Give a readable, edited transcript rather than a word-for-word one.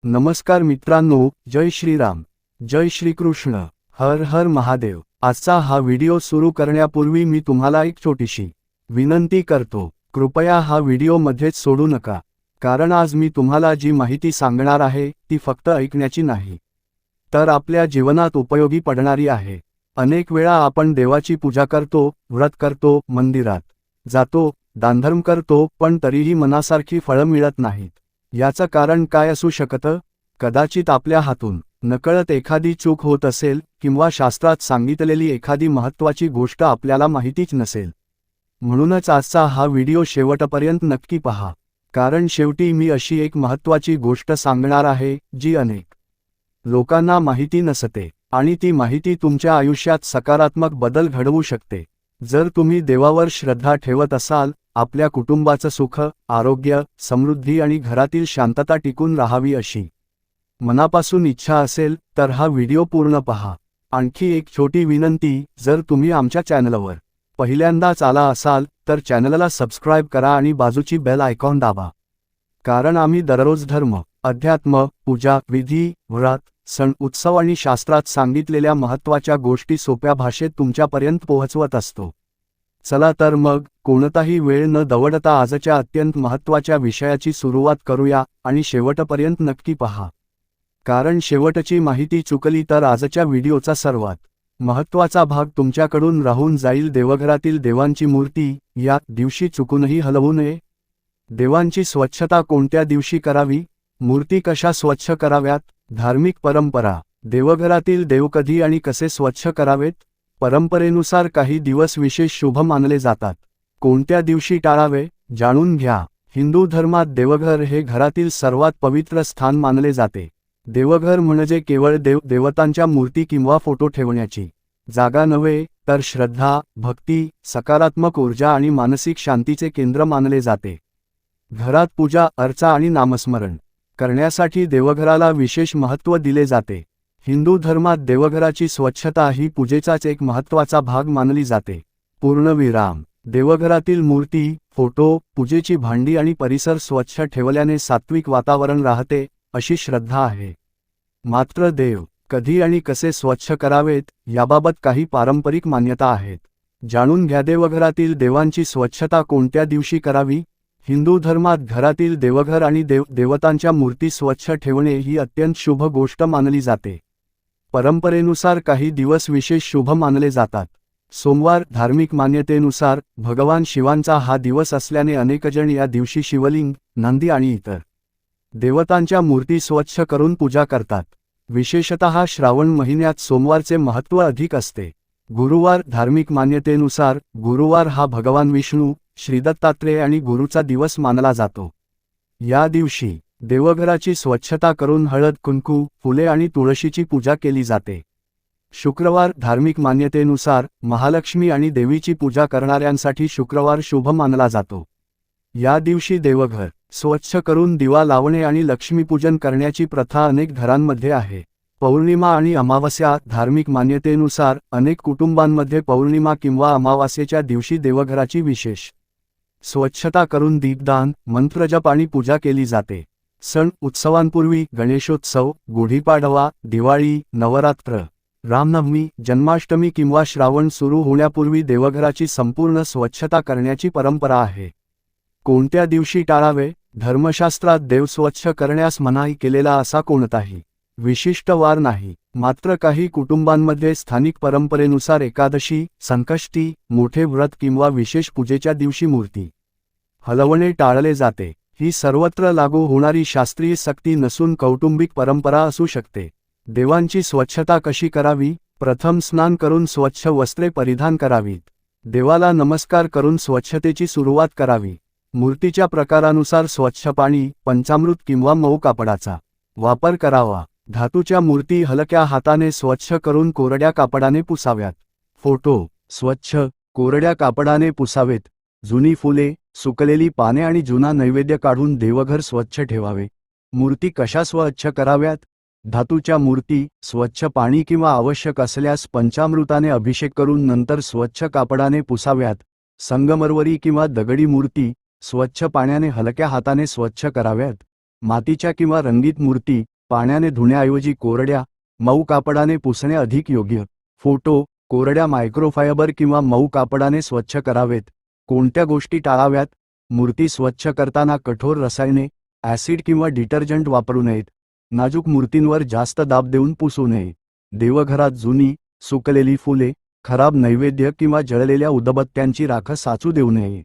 नमस्कार मित्रांनो, जय श्रीराम, जय श्रीकृष्ण, हर हर महादेव। आजचा हा व्हिडिओ सुरू करण्यापूर्वी मी तुम्हाला एक छोटीशी विनंती करतो, कृपया हा व्हिडिओ मध्येच सोडू नका, कारण आज मी तुम्हाला जी माहिती सांगणार आहे ती फक्त ऐकण्याची नाही, तर आपल्या जीवनात उपयोगी पडणारी आहे। अनेक वेळा आपण देवाची पूजा करतो, व्रत करतो, मंदिरात जातो, दानधर्म करतो, पण तरीही मनासारखी फळं मिळत नाहीत। याचं कारण काय असू शकतं? कदाचित आपल्या हातून नकळत एखादी चूक होत असेल, किंवा शास्त्रात सांगितलेली एखादी महत्त्वाची गोष्ट आपल्याला माहितीच नसेल। म्हणूनच आजचा हा व्हिडिओ शेवटपर्यंत नक्की पहा, कारण शेवटी मी अशी एक महत्त्वाची गोष्ट सांगणार आहे जी अनेक लोकांना माहिती नसते, आणि ती माहिती तुमच्या आयुष्यात सकारात्मक बदल घडवू शकते। जर तुम्ही देवावर श्रद्धा ठेवत असाल, आपल्या कुटुंबाचं सुख, आरोग्य, समृद्धी आणि घरातील शांतता टिकून राहावी अशी मनापासून इच्छा असेल, तर हा व्हिडिओ पूर्ण पहा। आणखी एक छोटी विनंती, जर तुम्ही आमच्या चॅनलवर पहिल्यांदाच आला असाल तर चॅनलला सबस्क्राईब करा आणि बाजूची बेल आयकॉन दाबा, कारण आम्ही दररोज धर्म, अध्यात्म, पूजा, विधी, व्रत, सण, उत्सव आणि शास्त्रात सांगितलेल्या महत्त्वाच्या गोष्टी सोप्या भाषेत तुमच्यापर्यंत पोहोचवत असतो। चला तर मग कोणताही वेळ न दवडता आजच्या अत्यंत महत्त्वाच्या विषयाची सुरुवात करूया, आणि शेवटपर्यंत नक्की पहा, कारण शेवटची माहिती चुकली तर आजच्या व्हिडिओचा सर्वात महत्त्वाचा भाग तुमच्याकडून राहून जाईल। देवघरातील देवांची मूर्ती या दिवशी चुकूनही हलवू नये। देवांची स्वच्छता कोणत्या दिवशी करावी? मूर्ती कशा स्वच्छ कराव्यात? धार्मिक परंपरा, देवघरातील देव कधी आणि कसे स्वच्छ करावेत? परंपरेनुसार काही दिवस विशेष शुभ मानले जातात, कोणत्या दिवशी टाळावे जाणून घ्या। हिंदू धर्मात देवघर हे घरातील सर्वात पवित्र स्थान मानले जाते। देवघर म्हणजे केवळ देवतांच्या मूर्ती किंवा फोटो ठेवण्याची जागा नव्हे, तर श्रद्धा, भक्ती, सकारात्मक ऊर्जा आणि मानसिक शांतीचे केंद्र मानले जाते। घरात पूजा, अर्चा आणि नामस्मरण करण्यासाठी देवघराला विशेष महत्त्व दिले जाते। हिंदू धर्मात देवघराची स्वच्छता ही पूजेचाच एक महत्त्वाचा भाग मानली जाते। पूर्णविराम, देवघरातील मूर्ती, फोटो, पूजेची भांडी आणि परिसर स्वच्छ ठेवल्याने सात्विक वातावरण राहते, अशी श्रद्धा आहे। मात्र देव कधी आणि कसे स्वच्छ करावेत याबाबत काही पारंपरिक मान्यता आहेत, जाणून घ्या। देवघरातील देवांची स्वच्छता कोणत्या दिवशी करावी? हिंदू धर्मात घरातील देवघर आणि देवतांच्या मूर्ती स्वच्छ ठेवणे ही अत्यंत शुभ गोष्ट मानली जाते। परंपरेनुसार काही दिवस विशेष शुभ मानले जातात। सोमवार, धार्मिक मान्यतेनुसार भगवान शिवांचा हा दिवस असल्याने अनेकजण या दिवशी शिवलिंग, नंदी आणि इतर देवतांच्या मूर्ती स्वच्छ करून पूजा करतात। विशेषतः श्रावण महिन्यात सोमवारचे महत्त्व अधिक असते। गुरुवार, धार्मिक मान्यतेनुसार गुरुवार हा भगवान विष्णू, श्रीदत्तात्रेय आणि गुरुचा दिवस मानला जातो। या दिवशी देवघराची स्वच्छता करून हळद, कुंकू, फुले आणि तुळशीची पूजा केली जाते। शुक्रवार, धार्मिक मान्यतेनुसार महालक्ष्मी आणि देवीची पूजा करणाऱ्यांसाठी शुक्रवार शुभ मानला जातो। या दिवशी देवघर स्वच्छ करून दिवा लावणे आणि लक्ष्मीपूजन करण्याची प्रथा अनेक घरांमध्ये आहे। पौर्णिमा आणि अमावस्या, धार्मिक मान्यतेनुसार अनेक कुटुंबांमध्ये पौर्णिमा किंवा अमावास्येच्या दिवशी देवघराची विशेष स्वच्छता करून दीपदान, मंत्रजप आणि पूजा केली जाते। सण उत्सवांपूर्वी गणेशोत्सव, गुढीपाडवा, दिवाळी, नवरात्र, रामनवमी, जन्माष्टमी किंवा श्रावण सुरू होण्यापूर्वी देवघराची संपूर्ण स्वच्छता करण्याची परंपरा आहे। कोणत्या दिवशी टाळावे? धर्मशास्त्रात देव स्वच्छ करण्यास मनाई केलेला असा कोणताही विशिष्ट वार नाही, मात्र काही कुटुंबांमध्ये स्थानिक परंपरेनुसार एकादशी, संकष्टी, मोठे व्रत किंवा विशेष पूजेच्या दिवशी मूर्ती हलवणे टाळले जाते। ही सर्वत्र लागू होणारी शास्त्रीय सक्ती नसून कौटुंबिक परंपरा असू शकते। देवांची स्वच्छता कशी करावी? प्रथम स्नान करून स्वच्छ वस्त्रे परिधान करावीत। देवाला नमस्कार करून स्वच्छतेची सुरुवात करावी। मूर्तीच्या प्रकारानुसार स्वच्छ पाणी, पंचामृत किंवा मऊ कापडाचा वापर करावा। धातूच्या मूर्ती हलक्या हाताने स्वच्छ करून कोरड्या कापडाने पुसाव्यात। फोटो स्वच्छ, कोरड्या कापडाने पुसावेत। जुनी फुले, सुकलेली पाने आणि जुना नैवेद्य काढून देवघर स्वच्छ ठेवावे। मूर्ती कशा स्वच्छ कराव्यात? धातूच्या मूर्ती स्वच्छ पाणी किंवा आवश्यक असल्यास पंचामृताने अभिषेक करून नंतर स्वच्छ कापडाने पुसाव्यात। संगमरवरी किंवा दगडी मूर्ती स्वच्छ पाण्याने हलक्या हाताने स्वच्छ कराव्यात। मातीच्या किंवा रंगीत मूर्ती पाण्याने धुण्याऐवजी कोरड्या, मऊ कापडाने पुसणे अधिक योग्य. फोटो: कोरड्या मायक्रोफायबर किंवा मऊ कापडाने स्वच्छ करावेत. कोणत्या गोष्टी टाळाव्यात? मूर्ती स्वच्छ करताना कठोर रसायने, ॲसिड किंवा डिटर्जंट वापरू नयेत. नाजूक मूर्तींवर जास्त दाब देऊन पुसू नये. देवघरात जुनी, सुकलेली फुले, खराब नैवेद्य किंवा जळलेल्या उदबत्त्यांची राख साचू देऊ नये.